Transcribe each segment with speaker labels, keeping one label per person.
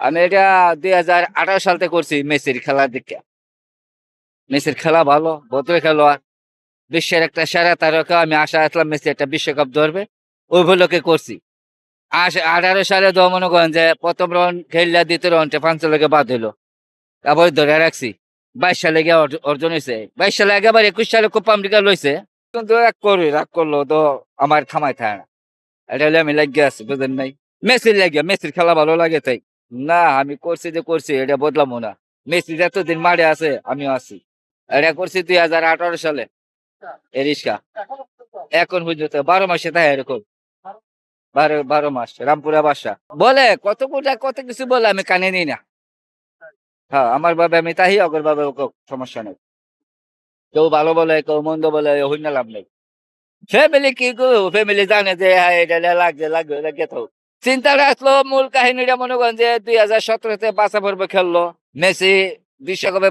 Speaker 1: আমি এটা 2018 সাল থেকে করছি মেসির খেলার দিকে। মেসির খেলা ভালো, ভদ্র খেলোয়াড়, বিশ্বের একটা সেরা তারকা। আমি আশা রাখলাম মেসি একটা বিশ্বকাপ ধরবে, ওই উপলক্ষে করছি। 18 সালে তো মনে করেন যে প্রথম রাউন্ড খেললা, দ্বিতীয় রাউন্ডে পাঁচজনকে বাদ হইলো, তারপরে ধরে রাখছি। 22 সালে গিয়ে অর্জন হয়েছে, 22 সালে একেবারে 21 সালে কোপা আমেরিকা লইছে। কিন্তু রাগ করলো তো আমার খামাই থাকে না। এটা হলে আমি লাগিয়ে আছি, বুঝলেন নাই? মেসির লাগিয়ে, মেসির খেলা ভালো লাগে তাই। না, আমি করছি যে করছি, এটা বদলামো না। মেসি যতদিন মাঠে আছে আমিও আছি। এটা করছি 2018 সালে এই রিক্সা। এখন পর্যন্ত 12 মাসে থাকে এরকম। 12 মাস রামপুরা বাসা বলে, কত কোটা কত কিছু বলে, আমি কানে নিই না। হ্যাঁ, আমার ভাবে আমি তাই, অগর ভাবে সমস্যা নেই। কেউ ভালো বলে, কেউ মন্দ বলে, হইনা লাভ নেই। ফ্যামিলি কি করবো, ফ্যামিলি জানে যে হ্যাঁ এটা লাগবে লাগবে লাগে তো। চিন্তাটা আসলো, মূল কাহিনীটা মনে করেন যে 2017-তে বাসা পর্ব খেললো মেসি। বিশ্বকাপে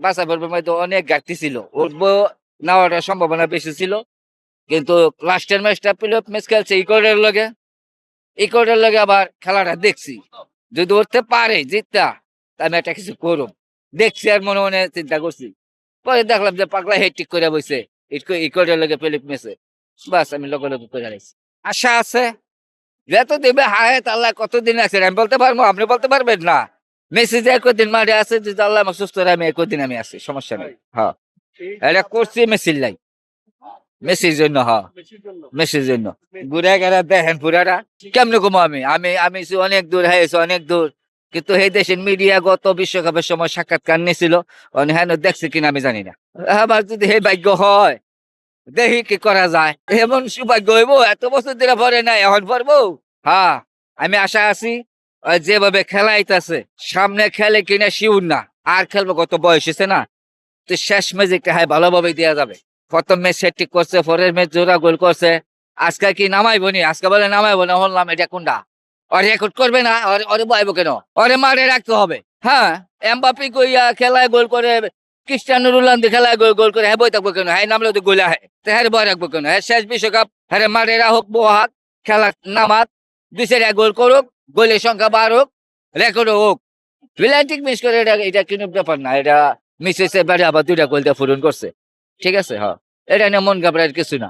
Speaker 1: বাসা পর্বের মধ্যে অনেক ঘাটতি ছিল, উঠবো নেওয়াটার সম্ভাবনা বেশি ছিল। কিন্তু লাস্টের ম্যাচটা প্লে অফ ম্যাচ খেলছে ইকোয়াডের লগে আবার খেলাটা দেখছি। যদি উঠতে পারে জিততা, তা আমি একটা কিছু করব দেখছি, আর মনে মনে চিন্তা করছি। পরে দেখলাম যে পাগলা হেট্রিক করে বসে ইকোয়াডের লগে প্লে অফ ম্যাচে। বাস আমি লগে লগে করে হারাইছি। আশা আছে, যত দেবে হায়াত আল্লাহ কতদিন আছে আমি বলতে পারবো, আপনি বলতে পারবেন না। মেসি যে একদিন মাঠে আছে, যদি আল্লাহ আমাকে সুস্থ রাখে, আমি একদিন আমি আছি, সমস্যা নেই। হ্যাঁ, এটা করছি মেসির লাই, মেসির জন্য। হ্যাঁ, মেসির জন্য। ঘুরে গেলে দেখেন পুরাটা কেমনে কমো আমি আমি আমি অনেক দূর হয়েছি, অনেক দূর। কিন্তু এই দেশের মিডিয়া গত বিশ্বকাপের সময় সাক্ষাৎকার নিয়েছিল, হ্যাঁ দেখছি কিনা আমি জানি না। আবার যদি এই ভাগ্য হয়, দেখি কি করা যায়। এমন সৌভাগ্য হইব, এত বছর ধরে ভরে নাই, এখন ভরবো। হ্যাঁ, আমি আশা আছি। যেভাবে খেলাইতেছে, সামনে খেলে কিনা শিউর না, আর খেলবো, কত বয়স হয়েছে না। তো শেষ ম্যাচটা হ্যাঁ ভালোভাবে দেওয়া যাবে। প্রথম ম্যাচ সেট্রিক করছে, পরের ম্যাচ জোড়া গোল করছে। আজকে কি নামাইবো নি? আজকে বলে নামাইবো না, বললাম এটা কোনটা? ওর রেকর্ড করবে না, ওরে বইবো কেন? ওরে মারে রাখতে হবে। হ্যাঁ, এমবাপি কইয়া খেলায় গোল করে, ক্রিস্টিয়ানো রোনালদো খেলায় গোল গোল করে, হ্যাঁ বই থাকবো কেন? হ্যাঁ নামলে তো গোলা হয়, তো হ্যাঁ বই রাখবো কেন? হ্যাঁ শেষ বিশ্বকাপ, হ্যাঁ মারে রাখুক, বহাক, খেলা নামাক, 2-4 গোল করুক, গোলের সংখ্যা বাড়ুক, রেকর্ড হোক। প্লেয়ারটিক মিস করে, এটা কোনো ব্যাপার না। এটা মিস হয়েছে, বাড়ি আবার 2টা গোল দিয়ে পূরণ করছে। ঠিক আছে, হ্যাঁ, এটা নিয়ে মন ঘাবড়ার কিছু না।